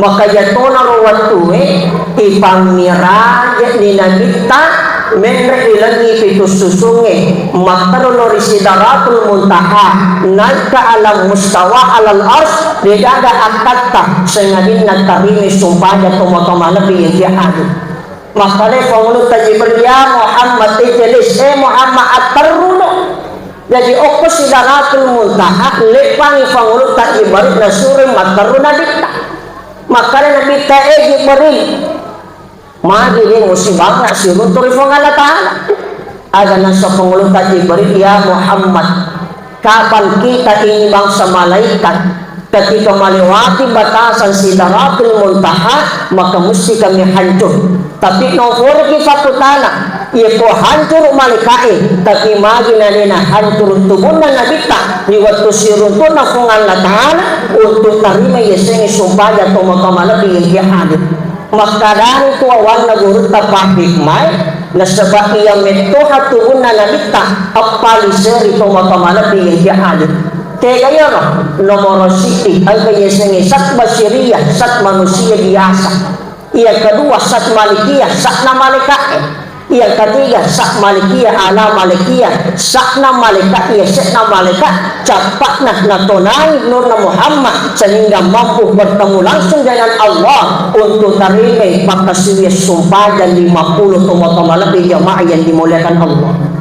maka jatona rawatuwe ipamira ni nabita menre ilangi pitus susunge makarulori sidaratul muntaha naik ke alam mustawa alal ars didaga akatta sengadin nakarimi sumpahnya tomo-tomo lebih yang dia makanya pengulut tajibel ya Muhammad ijelis Muhammad at-tarruno jadi oku sidaratul muntaha lepangi pengulut tajibel nasuri makaruna dikta makanya nabita jibel magiging musibah nga sirun turifong Allah Ta'ala ada nasa pengulut tajibel ya Muhammad kapan kita imbang sa malaikat ketika melewati batasan sidaratul muntaha maka mesti kami hancur tapi nomor kita putana ia ko hancur malaikai tapi maginanina hancur tubuh na nabita di waktu sirun to na kung Allah Ta'ala untuk tarima yeseng sumpah dan tomo-tomo lebih yang hadir maka dari itu awal nagurut tapah hikmah na sebab iya metoha tubuh na nabita apaliseri tomo-tomo lebih yang hadir kaya kaya nomor siti ang kaya sat basiriyah sat manusia biasa yang kedua sat malikiyah sat na malaikat yang ketiga sat malikiyah ala malikiyah sat na malaikat iya sat na malaikat capat na tunai nur na Muhammad sehingga mampu bertemu langsung dengan Allah untuk terima pakasiyah sumpah dan 50 tomo-tomo lebih jamaah yang dimuliakan Allah.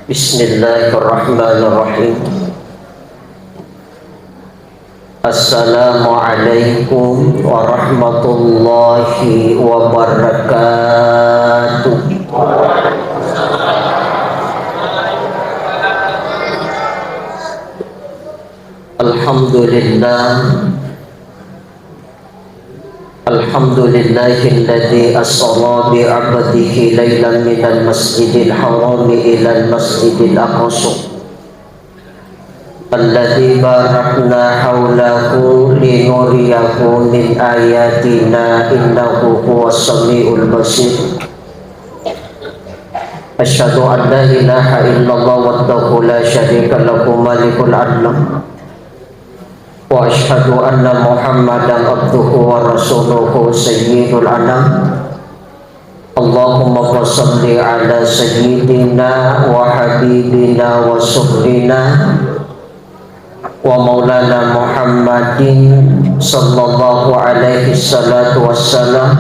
Bismillahirrahmanirrahim. Assalamualaikum warahmatullahi wabarakatuh. Alhamdulillahilladzi asra bi 'abdihi lailan minal masjidil haram ilal masjidil aqsa alladzi barakna haulahu linuriyahu min ayatina innahu huwas samiul basir. Asyhadu an la ilaha illallah wahdahu la syarika lahu malikul adlam wa asyhadu anna Muhammadan abduhu wa rasuluhu sayyidul anam. Allahumma shalli ala sayyidina wa habibina wa suhrina wa maulana Muhammadin sallallahu alaihi salatu wassalam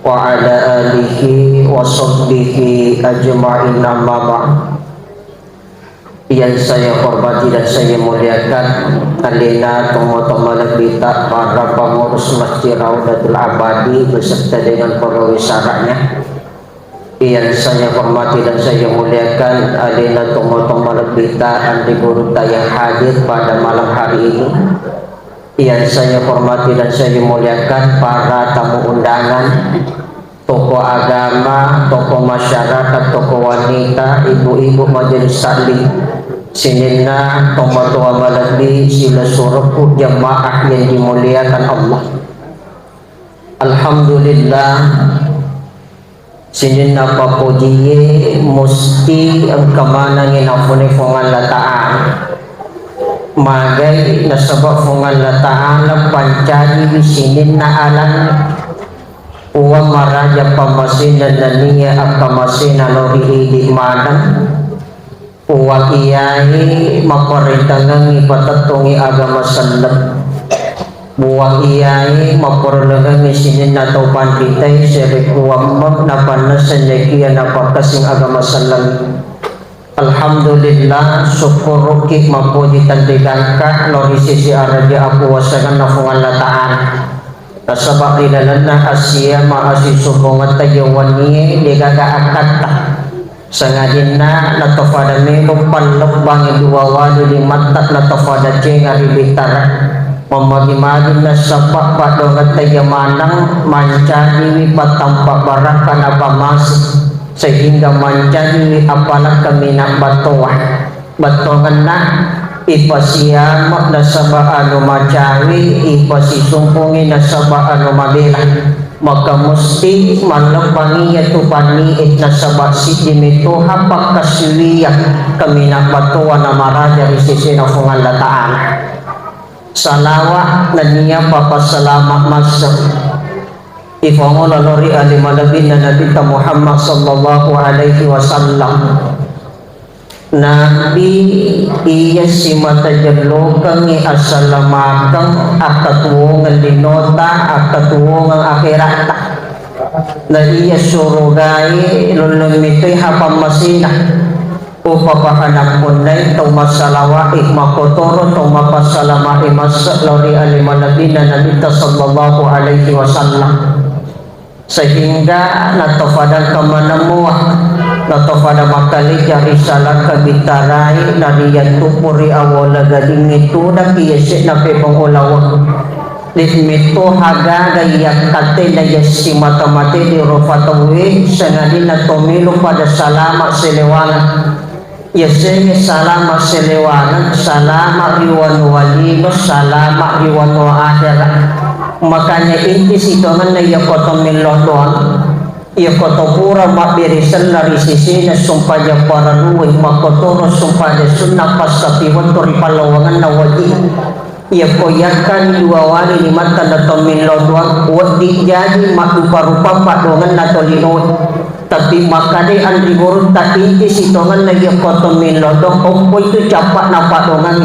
wa ala alihi wa sahbihi ajma'in amma ba'd. Yang saya hormati dan saya muliakan alina tomo-tomo lebita para pengurus Masjid Raudatul Abadi beserta dengan para wisaranya. Yang saya hormati dan saya muliakan alina tomo-tomo lebita anti guru yang hadir pada malam hari ini. Yang saya hormati dan saya muliakan para tamu undangan, tokoh agama, tokoh masyarakat, tokoh wanita, ibu-ibu majelis taklim, sinina tomatua maladi sila suruhku jamaah yang dimuliakan Allah. Alhamdulillah sinina papujiye musti ang kamanangin apune fongan lataan magai nasabak fongan lataan pancadi sinin na alam uwa maraja pamasin dan niya akamasin alorihi di madang uwa iyai maparintangan ipatatungi agama sallam buwa iyai maparalagang isinin na taupan kitay siri uwamag na panasan yakiya na pakasing agama sallam. Alhamdulillah syukuruki mapuji tandiganka norisisi araja aku wasakan na fungan nasabak ilalan na asya maasi subungat tayawani ligagaakata sangadin na natofadami upalok dua wadu di matat natofadace ngaribitar memagi-magi na sapak padongat tayamanang mancani patampak barakan apa masih sehingga mancani apalah kami nak batuah batongan na ipasiyamak na sa baano macawi ipasisumpungin na sa baano mabila makamusti malabangi at upaniit na sa basit dimito hapak kasiwiyak kami na batuwa na maraja risisina fungal lataan salawa na niya papasalamat masuk ifongo lalori alimalabin na nabita Muhammad sallallahu alaihi wasallam Nabi iya si matajalokang iasalamakang akatuwongan linota akatuwongan akhirat na iya surugay lulumito'y hapamasina upapahanap mo na itong masalawa ikmakotoro itong mapasalama imasa lori alimanabin na nabita sallallahu alaihi wasallam sehingga natofadan kamanamuah natofadan makali jari salah kabitarai nariyan tupuri awala gading itu na kiyasi na pepangulawag litmito haga gayak kate na yasi matamate di rofatawi sangali na tumilo pada salama selewangan yasi salama selewangan salama riwan walino salama riwan wa akhirat makanya inti sitongan na yakoto milodon yakoto pura mabirisan lari sisi na sumpaya para luway makotoro sumpaya sunna pasapiwan tori palawangan na wadi yakoyakan duawari ni mata na tomilodon wadi jadi makuparupa padongan na tolinoy tapi makanya ang rigor ta inti sitongan na yakoto milodon opo itu capak na padongan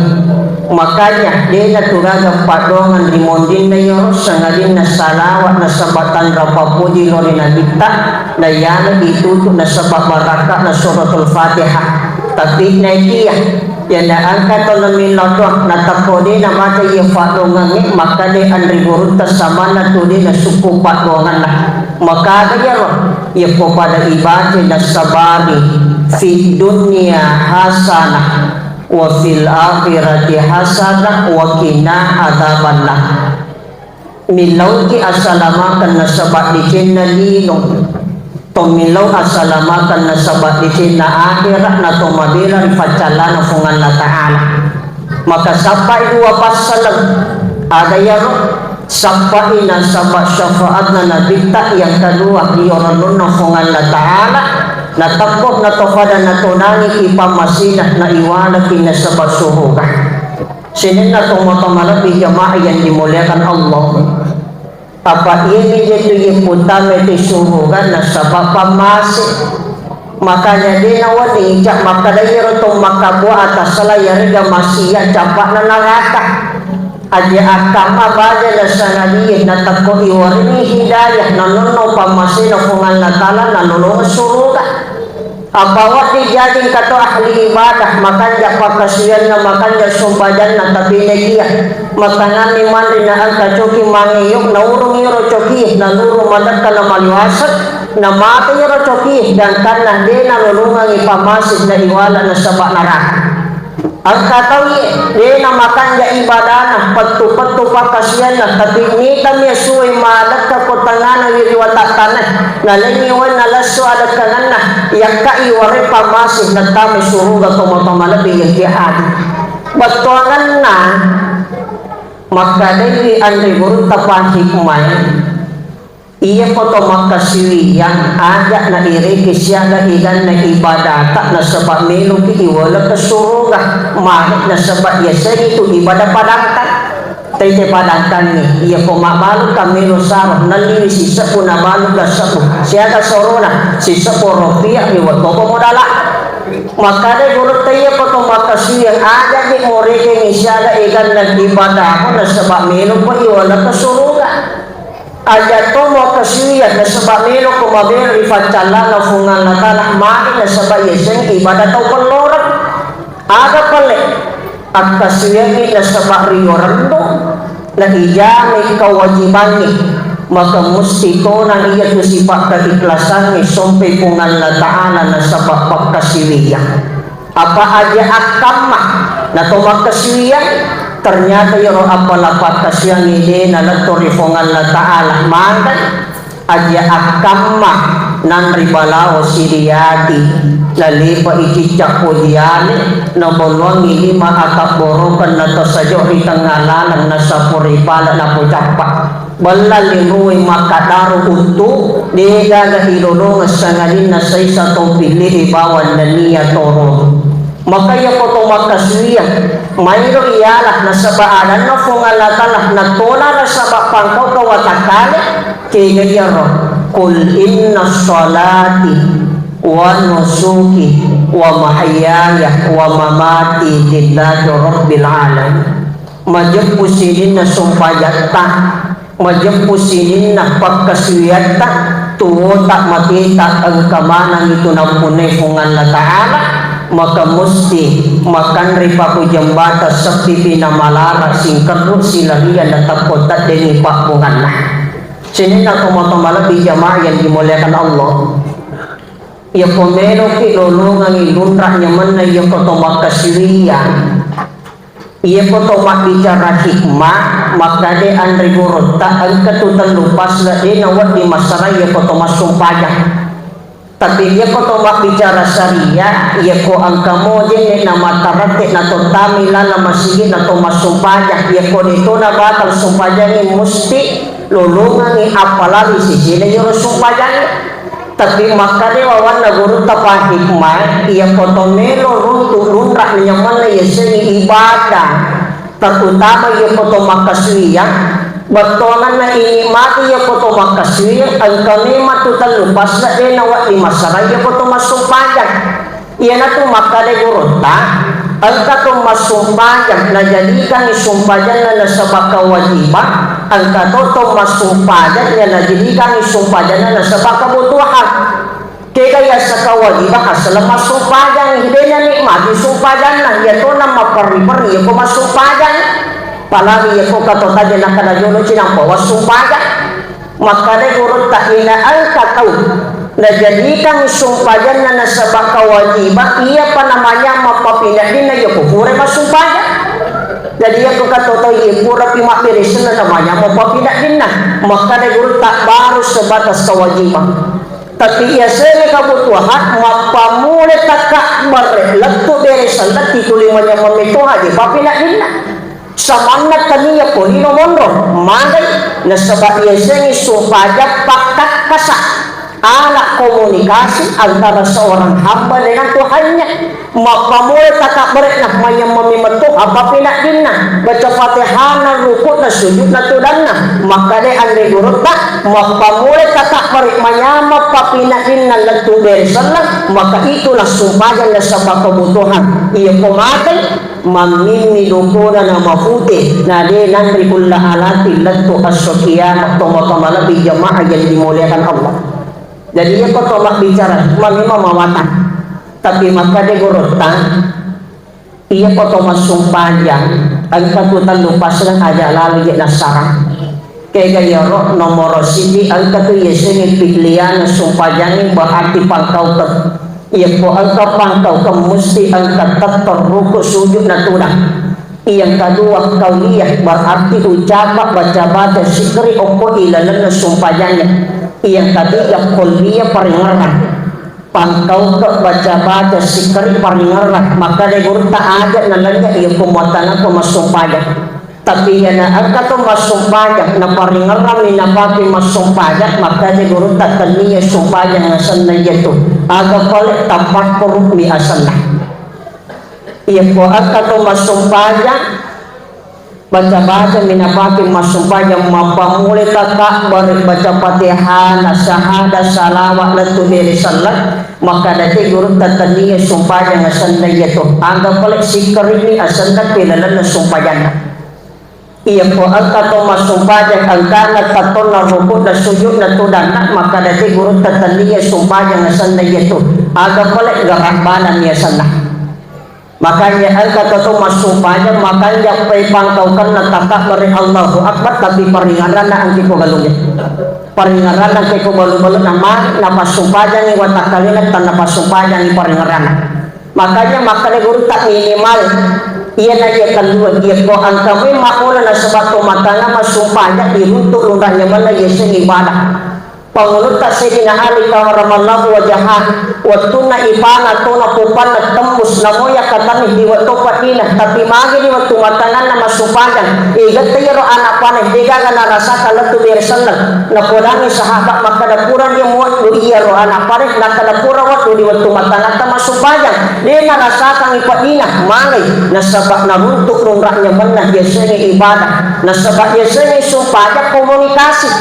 makanya dia naturaga padongan limondin na yun sangalin na salawat na sabatan rapapuji lori na dikta na yana dituto na sabak baraka na suratul fatihah tapi na iya yan na ang katolamin loto na tapode na mata iya padongan ni maka dia ang rigurunta sama na tudi na suku padongan na maka kaya ro iya po pada ibadah na sabari fi dunia hasanah wa fil akhirati hasanah wa qina adzabannar milau ki asalamakan nasabat di na linong tomilau asalamakan nasabat di na akhirat na tumabila rifacala na fungan na ta'ala maka sampai dua pasalam ada yang sampai na sabat syafaat na nabita yang kedua liyoranun na fungan na ta'ala natakot na tofada na tunani ipamasinat na iwala kinasabad suruga sinin na tumatamala di jamaah yang dimuliakan Allah apa ini jadi yang utama di suruga na sabab pamasi makanya di nawani jak maka dayar itong makabua atas salayariga masya capak na naraka aja akama baja na sanadiyin na takot iwarini hidayah na nuno pamasi na fungal na tala na nuno suruga apawat dijadiin kato ahli ibadah makanya pakasian na makanya sumpadan na tabi dia makanya ni mandi na ang kacoki mangiyok na urong yoro coki na luro madat ka na maliwasat na mata yoro coki dan kanah di na lulungang ipamasid na iwala na sabak naraka ang katawi di na makanya ibadah na pagtupad pakasian na tabi ni kami suway madat ka potangan na wiriwatak tanah na langiwan na laso adat kangan na yakka iwari pamasih na tami suruga tumatamalabi yung kihad batuangan na makadali ang rigor tapahikmay iya po to makasiwiyan ada na irikis siya na igan na ibadata na sabak melong iwala ka suruga mahit na sabak yasa ito ibadah padangkan tayo padangkan ni iya po mabalog kami rosaro nalini sisa po nabalog na sapo siya ka sorona sisa po ropiya iwat ko po modala makanya guru tayo po to makasiwiyan ada di orike siya na igan na ibadah ko na sabak melong po iwala ka suruga aja to mo kasiwiyan na sabak melong kumabir rifacala na fungal na tanah makin na sabak yeseng ibadah to kolorang ada pala at kasiwiyan na sabak riyorando na iya may kawajiban ni maka musti to na iya kusipag kakiklasan ni sumpay pungal na taana na sabak pagkasiwiyan apa aja akama na to magkasiwiyan ternyata yung apalapat kasyang hindi na nagturifongan na taala mangan aja akamma nan ribalao siriyati lalipa icicak pujiani na bolongi lima akaborokan na tasajo itangalanan na sapuripala na pucapa balalirui makadaru untuk degaga ilolong sangalin na sa isa tong pilih ibawan na niya toron makaya ko to makaswiya mayro iyalah na sabaanan na fungalatalah na tola na sabapangkaw kawatakale kaya yaro kul inna salati wa nusuki wa mahyaya wa mamati lillahi rabbil alamin majempusinin na sumpayatta majempusinin na pagkaswiyatta tuwo tak makita ang kamanang ito na punay fungan na ta'ala maka musti makan ripa ku jambata sakti pinamalara singkaro sila riyan na takot at dini pakpungan na sinin na tumatamala di jamaah yang dimuliakan Allah ya pomero ki lolongan ilunra nyaman na ya kotomak kasilian iya kotomak bicara hikmah maka de andri gurota ang katutan lupas na de nawat di masalah ya kotomak sumpayang tapi dia kotomak bicara syariah ia ko ang kamo je na matarate na totami la na masigi na to masumpaya ia ko dito na bakal sumpaya ni musti lulungan ni apalagi si sila yung sumpaya ni tapi maka de wawan na guru tapa hikmah ia kotomelo runra nyaman na yeseni ibadah terutama ia kotomak kaswiyah batonan na inimati ya ko to makaswiyang ang kami matutal lupas na din nawat lima saray ya ko to masumpayan iya na to makalegurota ang katong masumpayan na jadikan isumpayan na nasa bakawajiban ang katong masumpayan na jadikan isumpayan na nasa bakabutuhan kaya sa kawajiban asal masumpayan hindi na nikmati sumpayan na yato na maparipar iya ko masumpayan palagi ya ko katota na kanajuno sinampo wasumpaya maka de gurut tak inaan katau na jadikan sumpayan na nasa bakawajiban iya pa namanya mapapinadin na yoko pura masumpaya jadi ya ko katota iya pura pimapirisan na namanya mapapinadin na maka de gurut tak baru sebatas kewajiban tapi ia seni kabutuhan mapamule takak berlektu beresan na titulimanya memito haji papinadin na samangat kaniya po hinomondro manday na sabak yeseng supaya pakat kasa anak komunikasi antara seorang hamba dengan Tuhannya mapamul takak berik na mayang mamimentuh apa pinakin na baca fatihah na rukuk na sujud na tudan na maka de ande gurut tak mapamul takak berik manyama papinakin na lentu beresalah maka itulah sumpayan na sabak kebutuhan iya kumakai mamini dukura na mafuti na de nandri kulla halati lentu asyokian atau makamalabi jamaah yang dimuliakan Allah jadi ia tolak bicara memang mawatan tapi maka dia gorotan ia potong sumpahnya ang katutan lupas lang aja lalu dia nasara kaya yoro nomor sini ang katu yeseni pilihan sumpahnya ni berarti pangkau ke ia po ang kapangkau ke musti ang katat terruku sujud natulang yang kedua kauliyah berarti ucapan baca sikri opo ilalan sumpahnya yang ketiga kuliah peringaran pangkau ke baca sikri peringaran maka dia guru tak ada nalanya ia kumuatan aku masumpaya tapi yana angka tu masumpaya na peringaran ni napati masumpaya maka dia guru tak kaniya sumpaya ngasan na itu agak paling tapak korup ni asan na ia po angka tu masumpaya baca minapati masumpah yang mapamuli kakak baru baca fatihah nasahada salawat letu diri salat maka dati guru tataniya sumpah yang asanda itu anggap oleh sikar ini asanda pilalan sumpah yang iya po angka to masumpah yang angka taton na rukuk na sujud na tudan maka dati guru tataniya sumpah yang asanda itu anggap oleh garabanan ya sana makanya angka itu masumpahnya makanya pangkaukan natakak dari Allahu Akbar tapi peringaran na ang kiko galungnya peringaran ang kiko balu-balu nama masumpahnya ni watakalina tan masumpahnya ni peringaran makanya guru tak minimal iya na iya kalua iya ko ang kami makula na sebab matana masumpahnya diruntuk lurahnya mana yeseng ibadah Pangulut ta Sayyidina Ali karamallahu wajhah waktu na ipana to na pupan na tembus na moya katani di waktu patina tapi magi di waktu matanan na masupadan igat tayo anak paneh diga na rasa kalatu beresan na podangi sahabat maka dapuran dia muat do iya ro anak paneh na kadapura waktu di waktu matanan ta masupadan dia na rasa kang ipatina mangay na sabak na runtuk runraknya menah biasanya ibadah na sabak biasanya sumpah komunikasi.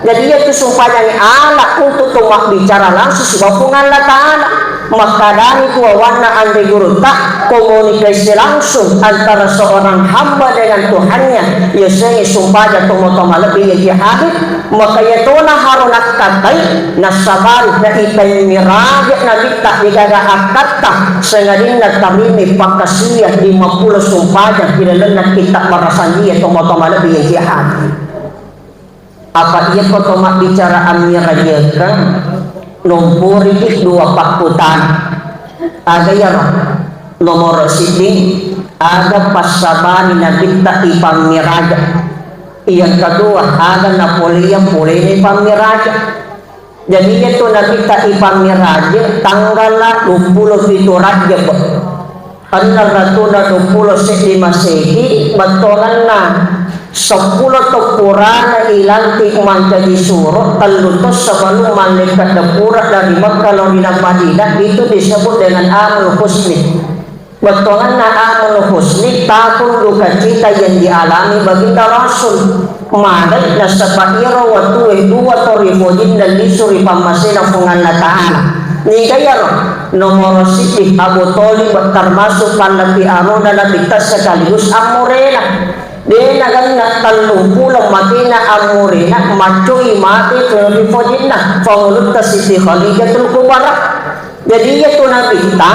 Jadi itu sumpahnya anak untuk tumak bicara langsung sebab Allah Ta'ala maka dari tua warna andai guru tak komunikasi langsung antara seorang hamba dengan Tuhannya biasanya sumpahnya tuma-tuma lebih ya habib maka ya tuna harunak katai nasabar na ikai mirajak na bitak digaga akatta sengadina tamimi pakasiyah 50 sumpahnya tidak kita merasan dia tuma-tuma lebih ya habib. Apa ia kotomak bicara amir aja kan nombor ini 2 pakutan ada ya nomor siding ada pasabani nabi tak ipamiraja yang kedua ada Napoleon boleh pamiraja jadi itu nabi tak ipamiraja tanggal 27 Rajab anna ratuna 20 Masehi batolan na 10 purana ilantik menjadi suruh telutus sebelum malaikat depurat dari Makkah lalu di Madinah itu disebut dengan Amul Husni. Betulan Amul Husni takun duka cita yang dialami baginda Rasul. Madai na sabaira waktu 2 torifojin dan disuri pamasina punganna ta'ala. Ni kaya nomor sitih Abu Thalib termasuk panati aruna na bigtas sekaligus amurena. Dia nagan talungpulang makina amurina macui mati torifojinna pangulut ta Siti Khadijatul Kubra. Jadi itu nabi ta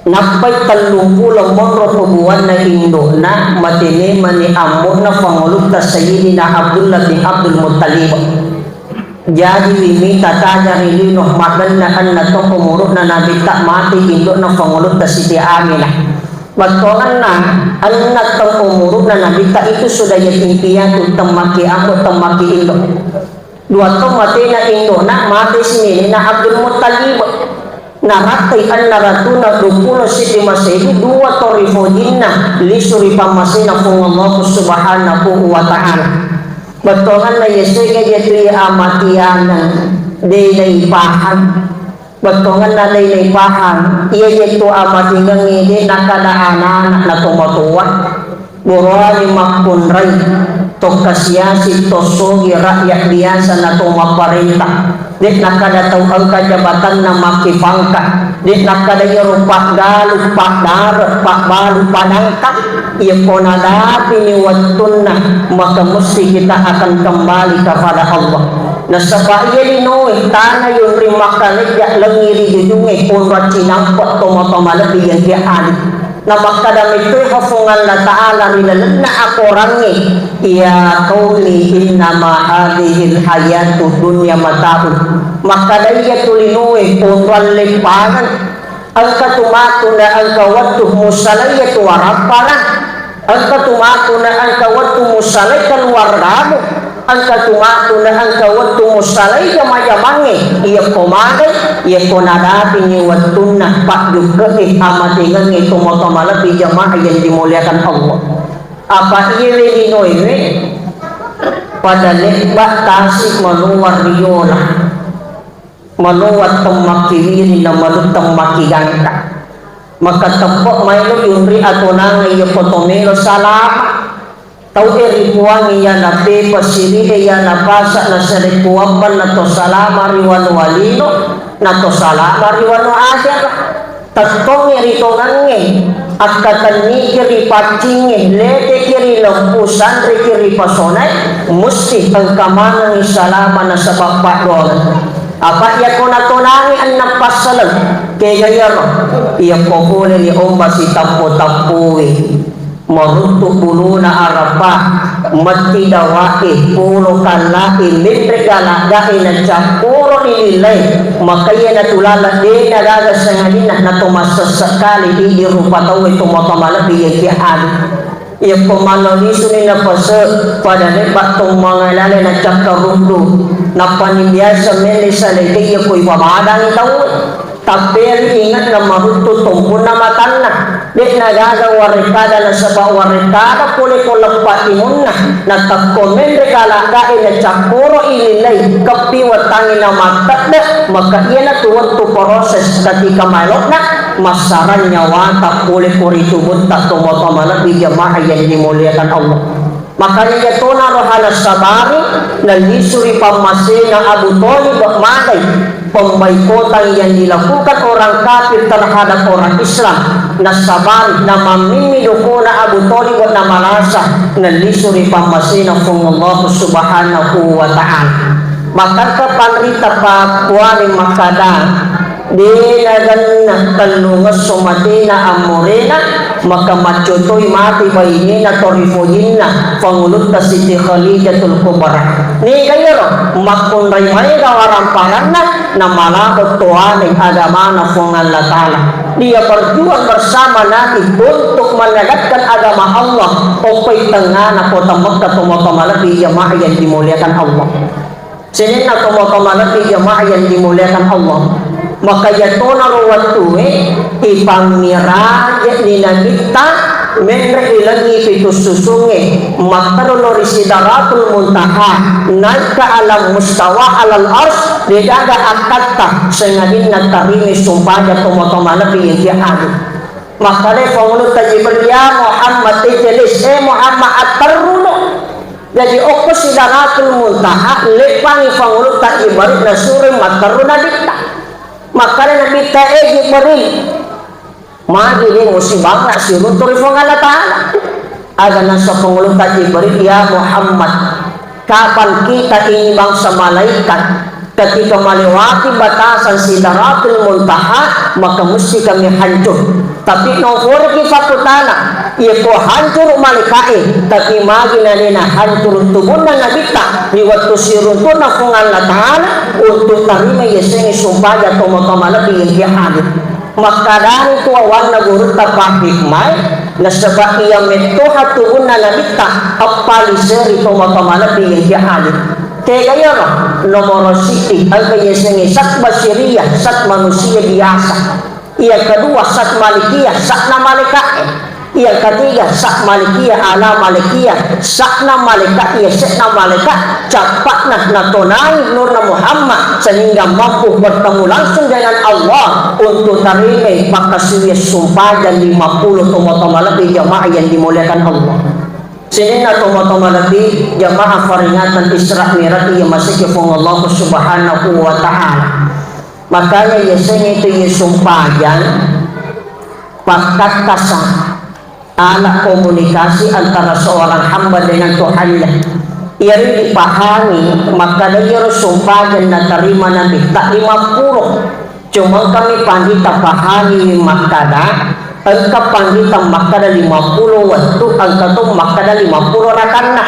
napai talungpulang monro tubuan na indona matini mani amur na pangulut ta Sayyidina Abdullah bin Abdul Muttalib. Jadi ini tatanya rilino madan na anna to umurut na nabi tak mati indo na pangulut ta Siti Aminah. Batuan na anak tang umurut na nabita itu sudah yatimpian tu temaki aku temaki indo 2 tahun mati na indo na mati sini na Abdul Muttalib na ratai anna ratuna 20 Siti Masehi 2 torifojinna lisuri pamasina kung Allah subhanahu wa ta'ala. Batuan na yesega yatu ya amatianan day paham Batongan na day paham iya yaitu amat hinggang ini nakadaanan na tumatuwa burani makunray tokasiasi tosogi rakyat biasa na tumaparenta dit nakadataw ang kajabatan na makipangka dit nakadayo pak galu pak darat pak balu panangkat iya po nadapi ni watun na maka mesti kita akan kembali kepada Allah. Nasa bahaya linoy tanah yung rimakanigya langiri dudungi punrat sinangkot tumatama lebih yang dia adik na makadamit ko'y hafungan na ta'ala nilalag na ako rangi iya kauli innama hadihil hayatu dunya mata'ud makadaya tulinoy punrat lipanan ang katumato na ang kawatuh musalay at waraparan ang katumato na ang kawatuh musalay kalwargamo ang katumato na ang kawatuh musalay kamayamangi iya kumagay iya kunadating iya watun na pakdugkakit amatingan ito motomalapi jamaah yang dimuliakan Allah. Apa iya linoy pada lekbak tasik manuwar riyola manuwat temakiwiri na malutang makigangka maka tepok maylo yunri ato nang iya kotomero salama tau erikuang iya na pepa siri iya na pasa na serikuamban na to salama riwano walino na to salama riwano asyar tatong erito nange at katani kiri pacinge lete kiri lampusan re kiri pasonay musti ang kamanang salama na sa papadol apa iya ko natunangi ang napasalag kaya yaro iya ko huli ni umba si tampo-tampuwi marutu buluna arapa mati dawai pulo kalai litre galagain na campuro nilay makaya natulala din nagagas na halina na tumasas sakali di rupa tawin tumatamala biyay kiaan ia pemalonisu ni na pasa pada lebat tong mangalale na cakarundu na panibiasa melisa leke ia ko ibabadan tahu tapi ingat na maruto tungkun na matan na di nagaga warikada na sabah warikada puli ko lampat imun na takkomen rekalaga ina cakuro ililay kapiwatangin na matat na maka iya na tuwag to proses ketika malok na masaran nyawa tak boleh kuritu tak tumotomanak di jamaah yang dimuliakan Allah. Makanya itu na rohana sabari na lisuri pamasin na Abu Thalib maday pembaikotan yang dilakukan orang kafir terhadap orang Islam na sabari na mamimido ko na Abu Thalib na malasa na lisuri pamasin na Allah subhanahu wa ta'ala. Maka kapanrita pa kuwari makada di nagan talungas sumatina amorena maka macutoy mati bainina torifojina pangulut ta Siti Khadijatul Kubra ni kayero makunray may kawarampangan na malakot tuaning agama na Allah Ta'ala. Dia berjuang bersama natin untuk menegatkan agama Allah opay tengah na kotamak katumotomalat di jamaah yang dimuliakan Allah. Sinin na tumotomalat di jamaah yang dimuliakan Allah. Maka yatona rawatu ipamira ni nagita menre ilangi pitususunge makaro risidaratul muntaha naik ke alam mustawa alal ars didaga akatta sengadin natarimi sumpahnya tomotomana biyahadu makare pengulut tajibel ya Muhammad tejelis Muhammad atarruno jadi okko sidaratul muntaha lepangi pengulut tajibarit nasuri makaruna dikta makanya Nabi ta'e beri magi ni musibah nak sirun turifong Allah Ta'ala agar nasa pengulung kaji beri ya Muhammad kapan kita ini bangsa malaikat ketika melewati batasan sidratul muntaha maka mesti kami hancur tapi nomor kifatutana ia ko hancur malaikai tapi magi nalina hancur tubuhna nabita liwat sirun tu na kung Allah Ta'ala untuk tarima yeseni sumpah tomo-tomo lebih yang hadir maka dari itu warna guru tapah hikmah nasabah ia metoha tubuhna nabita apali seri tomo-tomo lebih yang hadir kaya kaya nomor siti al yeseni sat basiriyah sat manusia biasa ia kedua sat malikiyah sat na malaikat yang ketiga sak malikiyah ala malikiyah sakna malaikat ia sakna malaikat cepatlah natonai nurna Muhammad sehingga mampu bertemu langsung dengan Allah untuk terima maka suya sumpah dan 50 tomo-tomo lebih jamaah yang dimuliakan Allah. Sini na tomo-tomo lebih jamaah peringatan Isra Mi'raj yang masih kepung Allah subhanahu wa ta'ala. Makanya yesenya itu sumpahan pakat kasar anak komunikasi antara seorang hamba dengan Tuhannya. Ia dipahami maka dia sumpah dan terima Nabi tak 50 cuma kami panggita pahami makada angka panggita makada 50 waktu angka tu makada 50 rakanna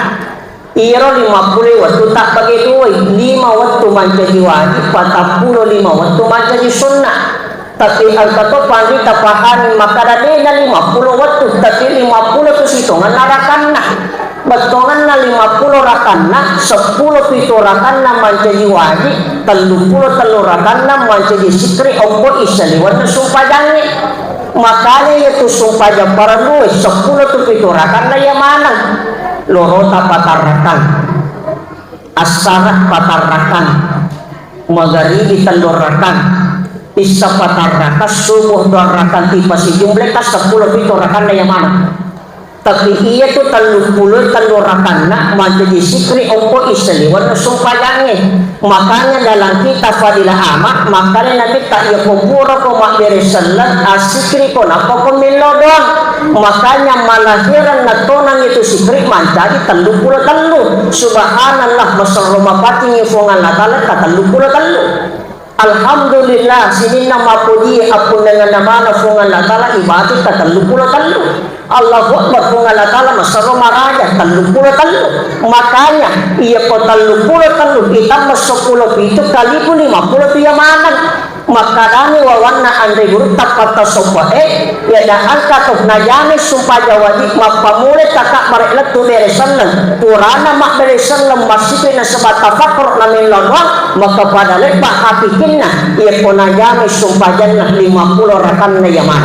iro 50 waktu tak bagi dua 5 waktu menjadi wajib 45 waktu menjadi sunnah tapi angka tu panggita pahami makada dia 50 waktu tapi 50 tu hitungan rakanna betongan na 50 rakanna 10 pitu rakanna menjadi wajib 30 rakanna menjadi sikri ombo isaliwan na sumpah jangi makanya itu sumpah jam para duwe 10 pitu rakanna yang mana lorota patarakan asarah patarakan magharibi telurakan isya patarakan subuh dorakan tiba si jumlah 10 pitu rakanna yang mana tapi ia tu 30 telurakan nak menjadi sikri ompo isaliwan sumpah jangi makanya dalam kitab fadilah amat makanya Nabi tak ia kumpura ko makdiri salat asikri ko napa ko milo doang makanya malahiran natonang itu sikri menjadi 33 subhanallah masarroma pati ngifungan natala ka 33 alhamdulillah sini nama puji apun dengan nama nafungan natala ibadah ka 33 Allahu Akbar fungal ta'ala masaro maraja 33 makanya ia ko 33 itambah 10 itu kali 50 itu yamanan makadani wawanna andre guru tapat sopae ya da angka tok najane sumpah jawadi mapamule takak barek tu beresan purana mak beresan masih na sebat tafakkur na min lawang maka pada lepak hakikinna ia ponajame sumpah jannah 50 rakan na yaman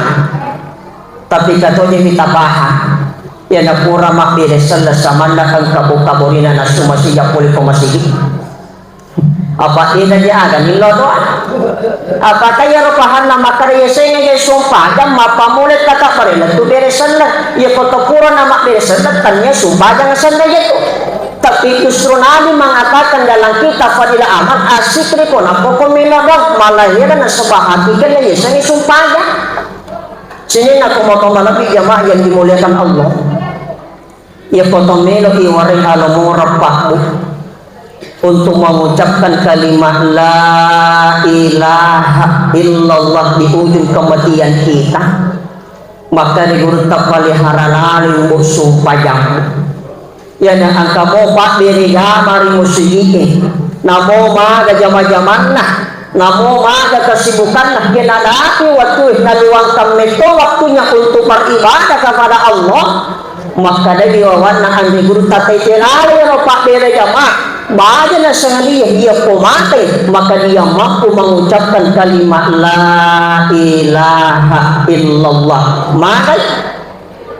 tapi katonya kita bahan ya na pura mak beresan samanda ang kabukaburina na sumasiga puli komasigi apa ini dia ada nilo doa apa kaya ropahan nama karya saya sumpah dan mapa mulut kata karena tu beresan lah ya foto pura nama beresan tanya sumpah jangan senda itu tapi justru Nabi mengatakan dalam kitab Fadilah Amal asik riko na pokok minodok malah ya kan sebahati kan ya saya sumpah ya sini nak mau lebih jamaah yang dimuliakan Allah ya foto melo iwaring alamu rabbahmu untuk mengucapkan kalimat la ilaha illallah di ujung kematian kita maka digurut tapalihara lalu sumpah jangan ya dan angka mo pak diri mari musyikin namo maga jama-jaman nah namo maga kesibukan nah kinadapi waktu naluang kameto waktunya untuk beribadah kepada Allah maka dari wawana andi guru tatai lalu pak diri jama baca na sengaja dia mati maka dia mampu mengucapkan kalimat la ilaha illallah maka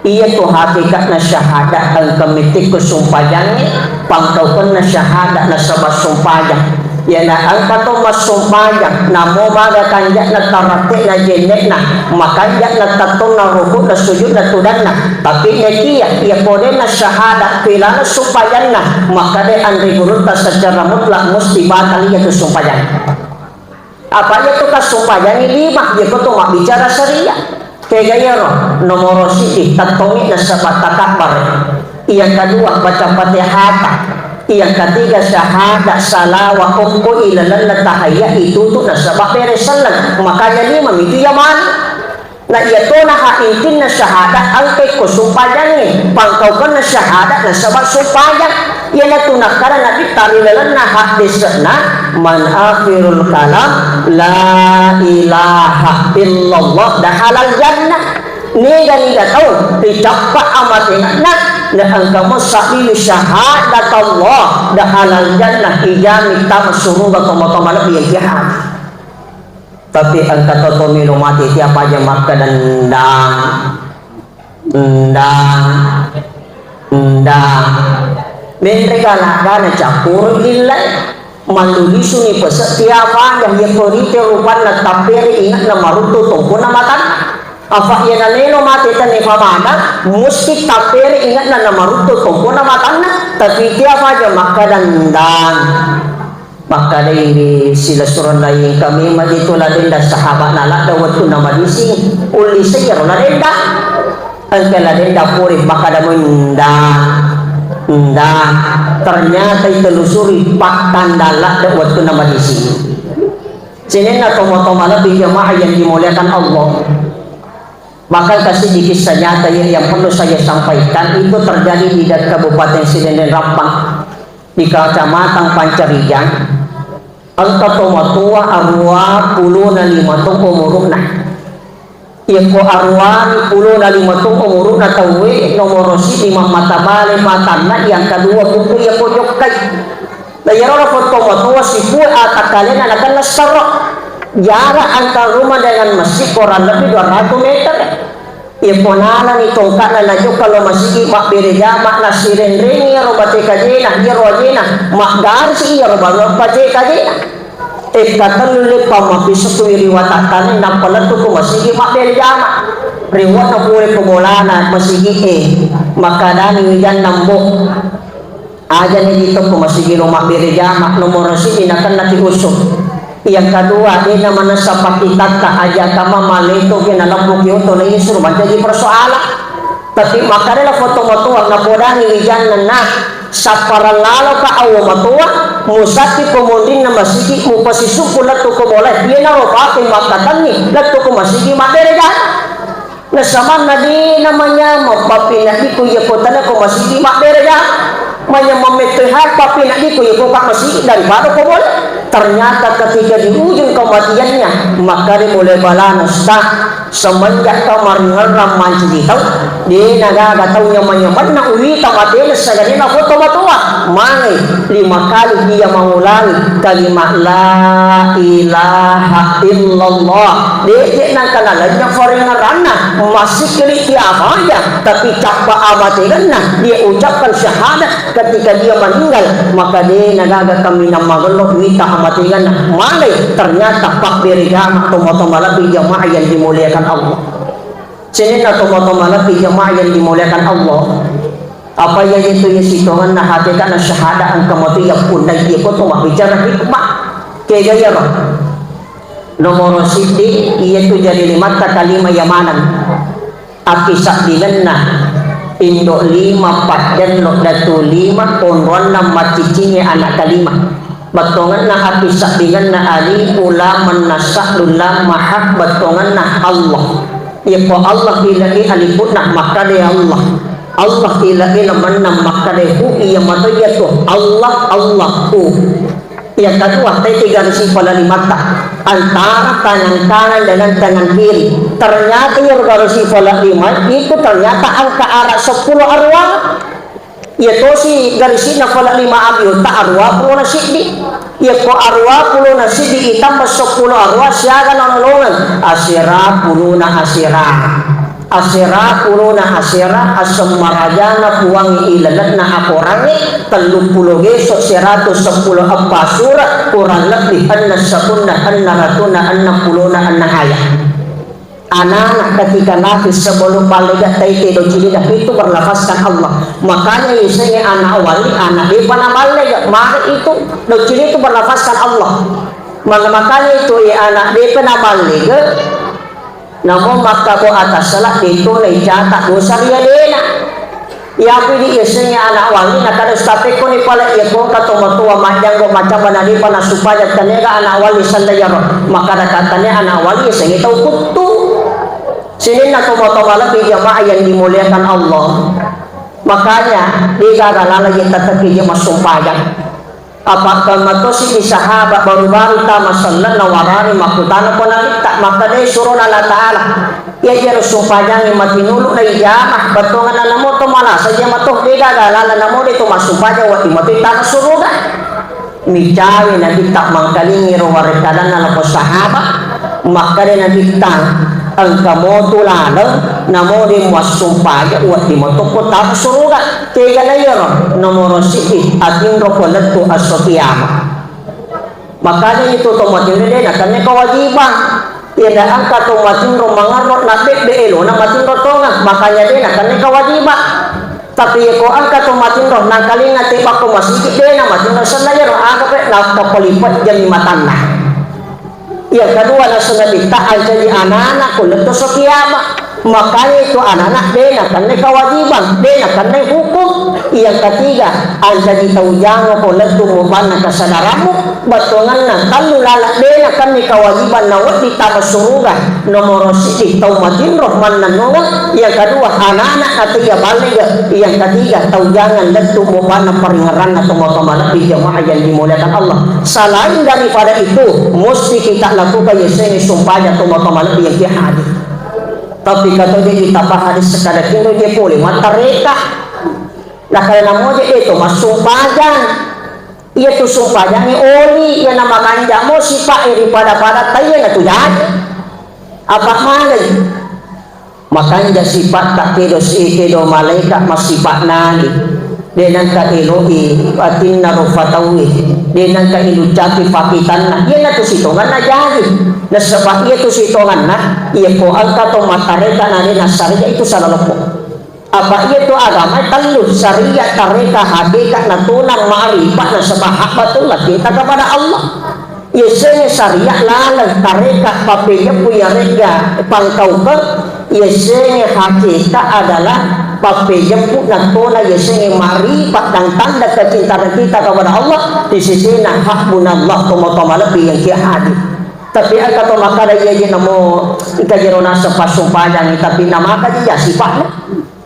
ia tu hakikat na syahadat ang kamitik kesumpajannya pangkaukan na syahadat na sabas sumpajan ya na ang kato mas sumpajan namo maga kanjak na taratik na jenek na makanjak na tatong na rukuk na sujud na tudan na tapi nekia ia kode na syahadat pila na sumpajan na maka de andri gurunta secara mutlak mesti batal ia kesumpajan apa itu kesumpajan ini lima dia koto mak bicara syariah kaya gaya roh nomor siti tatongi na sabat takakbar yang kedua baca fatihah yang ketiga syahadat salawat umku ilalan tahayya itu tuh nasabah beresan makanya lima itu yaman na iya to na haintin na syahadat angkay ko sumpayan pangkaukan na syahadat nasabah sumpayan yan na tunakaran na ditarilalan na hadis na man akhirul kalam la ilaha illallah dahalal jannah niga tahu dicapa amatin na angka mo sabi syahadat Allah dahalal jannah ijami tama suruga komotoman lebih jahat tapi angka toto minum mati tiap aja maka dendang mereka lakana campur ilai manduli suni peset tiap aja yang korite rupan na tapere ingat na maruto tungku na makan apa yang nelo mati tani famada mesti tapere ingat na maruto tungku na makan tapi tiap aja maka dendang maka dari sila suran lain kami majito ladenda sahabat nala dawat tu nama disi uli sayar ladenda angka ladenda puri maka damunda ternyata telusuri paktan dalak dawat tu nama disi sini na tomo-tomo lebih jamaah yang dimuliakan Allah maka kasih di kisah nyata yang perlu saya sampaikan itu terjadi di Kabupaten Sidenden Rampang di Kecamatan Pancarijan angka tomatua arwa puluh na lima tong umuruna ko arwa puluh na lima tong umuruna tawe nomor si lima mata bale matana yang kedua buku ya pojok kai dayaro foto tomatua si pu atakalen akan nasaro jarak antar rumah dengan masjid kurang lebih 200 meter ponala ni tongkat na najo kalau masih mak bereja mak nasiren ring ya robate kajena dia rojena mak gar si ya robalo paje kajena katan le pamapi satu riwatatan na pala tu ko masih mak bereja mak riwat na pure pemolana masih makadani yan nambo aja ni dito ko masih mak bereja mak nomor si inakan nati usok yang kedua dia namanya sapakita aja kama maleto kinalampok yun to na ini suruh jadi persoalan tapi makanya foto matua na podani wijan na saparalalo ka awo matua musati komondin na masigi mupasisuko lato ko boleh dia na robake makatani lato ko masigi maderegan na saman na di namanya mapapinati ko yakotan na ko masigi maderegan manya mametuhan papinati ko yakotan masigi daripada ko boleh ternyata ketika di ujung kematiannya maka dia mulai balanas tak semenjak kamaringan ramai cerita dia naga tahu nyaman nak uwi tamatnya segala nak foto matua mangai 5 kali dia mengulangi kalimat la ilaha illallah dia nak kanalanya forengarana masih kali tiap aja tapi cakap amatinya dia ucapkan syahadat ketika dia meninggal maka dia naga kami nama gelok wita amatinya mangai ternyata pak berigama tomo-tomo lebih jamaah yang dimuliakan Allah. Sini na tomo-tomo lebih jamaah yang dimuliakan Allah. Apa yang itu ya sitongan na hati kan syahada ang kamati yang pun dan dia pun tomo bicara hikmah. Kaya gaya ba? Nomor siti iaitu jadi 5 kalimat yamanan. Akisak dilenna Indo 5 patdan lo datu 5 konron na macicinya anak kalimah. Batongan na akisak dengan na ali ulaman nasak lulam mahak batongan na Allah ya po Allah ilahi alipun na makade Allah Allah ilahi laman na makade hu iya mato ya to Allah Allah hu yang kedua tadi 3 risi pala 5 antara tangan kanan dengan tangan kiri ternyata yang risi pala 5 itu ternyata angka arah 10 arwah ya to si garisina pala 5 abyo ta arwah pulo na sidi ya ko arwah pulo na sidi itambah 10 arwah siya nolongan asira pulo na asira pulo na asira asam marajana puwangi ilalat na akorangi 30 geso 110 abasura kurang lebih anna sabunna anna ratuna anna pulo na anna haya anak-anak ketika nafis sebelum balik taiti dojili itu berlafazkan Allah makanya isinya anak wali anak dia pada balik mari itu dojili itu berlafazkan Allah makanya itu ya anak dia pada balik namun maka bo atas salah itu lecatak dosa dia dena ya pilih isinya anak wali nak ada tapi ko ni pala ya ko katomatua majang go macam banali pana supaya tanega anak wali sandaya maka katanya anak wali isinya tahu kutu sini nak tomo-tomo lebih jamaah yang dimuliakan Allah makanya dia galala yang tetap dia masuk pajak apakah matosi di sahabat baru-baru tama sallan nawarani makutana ko nalita maka dia suruh Allah Ta'ala ya jero sumpajang yang matinulu na ijamah batongan na namo to mala saja matoh dia galala namo dito masuk pajak wati matitana suruga micawi na kita mangkalingi rawarekadan na lapos sahabat maka dia na kita ang kamoto lalo namo di masumpaya uat di moto kota suruga kaya na yun nomor siti ating rokolat ko asokiyama makanya itu tomatin din akan kewajiban tidak angka tomatin romangan natik de elo na matin rotongan makanya din akan kewajiban tapi ko angka tomatin roh nangkaling ngati pa ko masiki din na matin rosanaya roh agak na kapalipat jami matanah yang kedua nasional ditaat jadi anak-anak kulit itu setiap makanya itu anak-anak dia karena kewajiban dia karena hukum yang ketiga jadi taujang kulit itu mubana kesadaranmu batongan kalau lalak dia karena kewajiban nawat ditambah suruga nomor siti taumatin rohman nanongan yang kedua anak-anak ketiga balik yang ketiga taujangan itu mubana peringaran atau motomana di jamaah yang dimuliakan Allah selain daripada itu mesti kita lakukan yeseni sumpahnya tomo-tomo lebih yang dia hadir tapi kata dia ditambah hadis sekadar kira dia boleh mata reka nah karena mau dia itu mas sumpahnya ia tu sumpahnya ni oli yang nama kanjamu sifat daripada tayo na tu jadi apa mana makanya sifat tak kedo malaikat mas sifat nani dengan ka Elohi atin na rufatawi dengan ka ilucati pakitan na yan na to sitongan na jadi na sebab iya to sitongan na iya ko alka to matareka na rin na sariya itu sa laloko apa iya to agama talo sariya tareka hadika na tunang maaripat na sabahak batulah kita kepada Allah yesenya sariya lalang tareka papenya punya rega pangkau ke yesenya hakika adalah papenya puna tona yesenya maripat dan tanda kecintaan kita kepada Allah di sisi na hakbunallah tomo-tomo lebih yang dia hadir tapi ang kato makada iya namo ikajero nasa pasumpayang tapi nama kaya sifatnya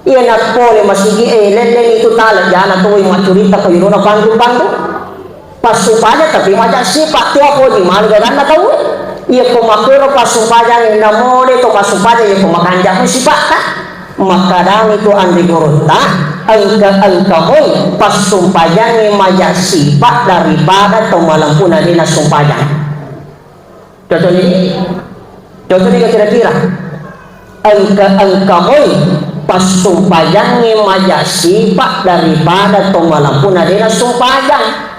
iya na pole masigi lelen itu tala jana to yung maturita ko yun na panggung Pasupaya tapi maja sifat tu apa di mana kan na tahu ia pemakero pasupaya ni namore to pasupaya ia pemakanja sifat kan maka dang itu andi gorota angka moy pasupaya ni maja sifat daripada to malampuna dina sumpaya. Contoh ini kira-kira angka moy pasupaya ni maja sifat daripada to malampuna dina sumpaya.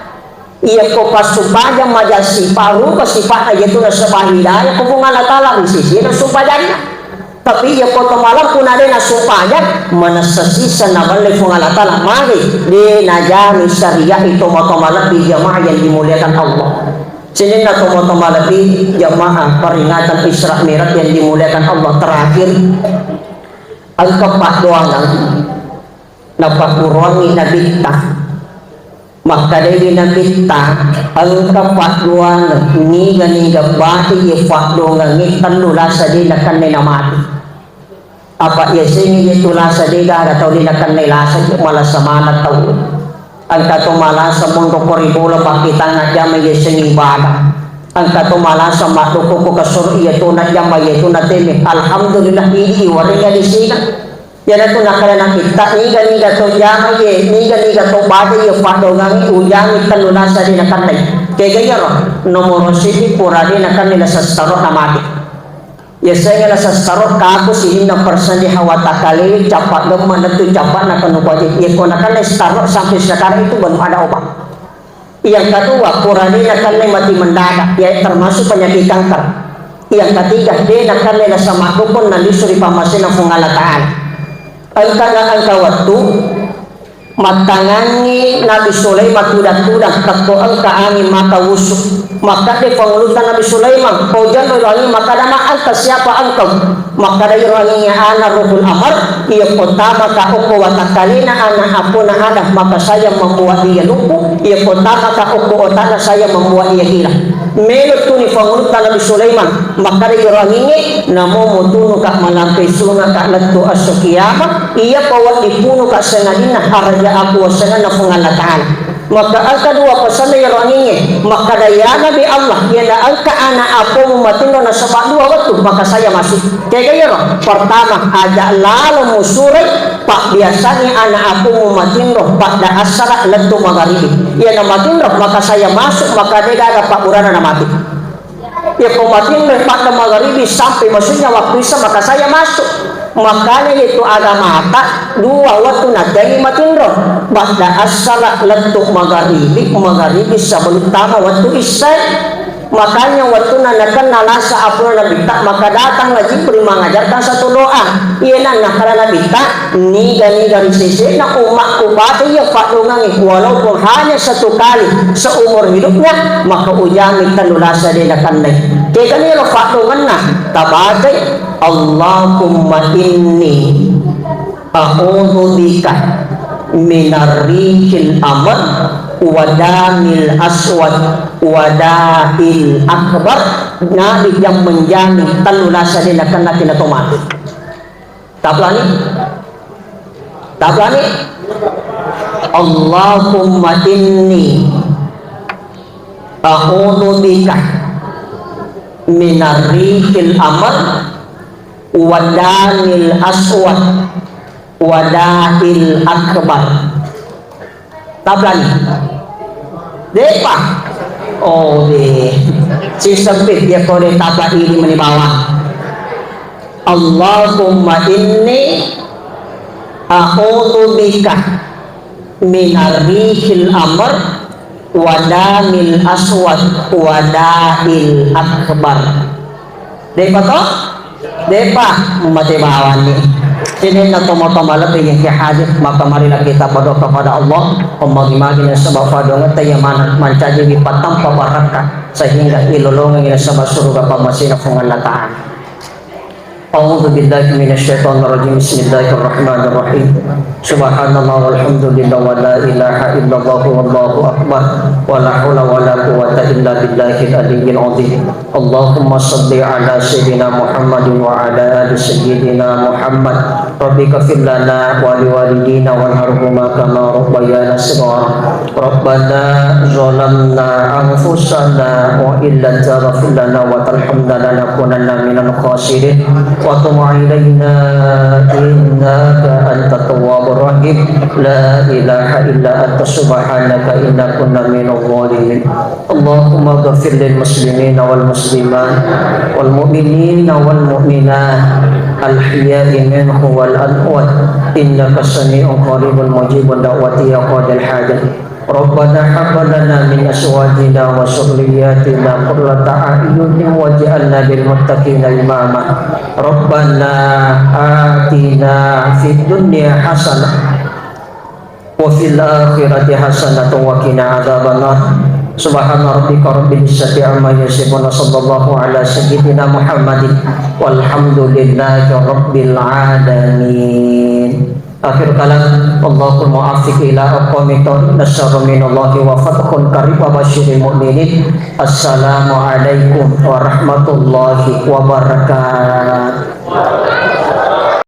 Ia ko pasupaya majasi paru pasifat ayatu na sabahida ya ko bunga natala sisi na supaya tapi ia ko malam pun ada na supaya manasasisa na balik bunga natala mari di najami syariah itu malam di jamaah yang dimuliakan Allah. Sini na to malam di jamaah peringatan Isra Mi'raj yang dimuliakan Allah terakhir ang keempat doang napakurangi nabita maka dari nabita ang kapatluan ni bati ifakdo ngangit tanula sa dinakan ni namati apa yasingi itula sa dina atau dinakan ni lasa malas samana tau ang katumala sa mundo koribula pakita nga jama yasingi bada ang katumala sa matuko ko kasur ito na jama ito na timi alhamdulillah hindi waringa disina yana tu nakala kita niga to jama ye niga to bade ye pado ngangi ujang tanuna sa dina kanai kaya yaro nomor siti purade nakan nila sa starot na mati ya saya la sa starot ka ako sihin na person di hawata kali capat gaman na tu capat na kanu kwaje ye ko nakan starot sampai sekarang itu belum ada obat. Yang kedua purade nakan mati mendadak ya termasuk penyakit kanker. Yang ketiga dia nakan nila sa makupon na lisuri pamasin ng pangalataan. Angka waktu matangangi Nabi Sulaiman tudak-tudak takto angka angin maka wusuk maka di pangulutan Nabi Sulaiman hujan berangi maka dama angka siapa engkau maka dari ranginya ana ruhul amar ia kota maka uku watakalina ana apuna ada maka saya membuat dia lupu ia kota maka uku otana saya membuat dia gila melut tuni pangulutan Nabi Sulaiman maka dari ranginya namo mutunu kak malampai sunga kak letu asukiyama ia bawa dipunuh kak sengadina harga aku wasangan na pangalataan maka ang kedua pesan yang ranginya maka daya Nabi Allah yang angka anak aku mematindo na sebab dua waktu maka saya masuk kaya yaro pertama aja lalu musurai pak biasanya anak aku mematindo pak da asara letu magharibi ia na matindo maka saya masuk maka dia ada pak burana na mati ya pematindo pak da magharibi sampai maksudnya waktu isa maka saya masuk makanya itu ada mata dua waktu nadai matindro ba'da asala letuk magharibi sebelum tama waktu isya makanya waktu nanakan nalasa apun nabita maka datang lagi prima mengajarkan satu doa iya nak karena nabita ni dari sisi na umat kubati ya fakdungan walaupun hanya satu kali seumur hidupnya maka ujami tanulasa dia akan naik kaya ni lo fakdungan na tabate Allahumma inni a'udhu bika minarrihil amad wadamil aswad wadahil akbar nabi yang menjamin tanulasa din akan natin na tumati taplani Allahumma inni a'udhu bika minarrihil amad wadamil aswad wadahil akbar taplani depa oh de si sempit dia kode tabla ini menibawa Allahumma inni a'udhu bika minarrihil amr wadamil aswad wadahil akbar depa toh depa mati bawan ni sini na tomo-tomo lebih yang kehadis maka marilah kita berdoa kepada Allah Allahumma sebab fadonga tayaman mancaji patang pabaraka sehingga ilolongan ina sebab surga pamasin fungan lataan A'udzu billahi minasyaitonir rajim. Bismillahirrahmanirrahim. Subhanallah walhamdulillah wa la ilaha illallah wallahu akbar wa la haula wa la quwwata illa billahil aliyyil azim. Allahumma shalli ala sayyidina Muhammadin wa ala ali sayyidina Muhammad. Rabbi ighfir lana wa liwalidina warhamhuma kama rabbayana shighara. Rabbana zalamna anfusana wa illa taghfir lana wa tarhamna lanakunanna minal khasirin. Wa tub 'alaina innaka antat tawwabur rahim. La ilaha illa anta subhanaka inna kunna minadh dhalimin. Allahumma ighfir lil muslimina wal muslimat wal mu'minina wal mu'minat al hiyai minhum wal amwat innaka sami'un qaribun mujibud da'wati ya qadil hajat. Rabbana hab lana min azwajina wa dhurriyyatina qurrata a'yunin waj'alna lil muttaqina imama. Rabbana atina fid dunya hasanah wa fil akhirati hasanah wa qina adzabannar. Subhana rabbika rabbil izzati amma yasifun. Sallallahu ala sayyidina Muhammadin walhamdulillahi rabbil alamin. Akhir kalam, Allahul mu'afiq ila aqwamit nasyarru minallahi wa fathun qarib wa basyiril mu'minin. Assalamualaikum warahmatullahi wabarakatuh.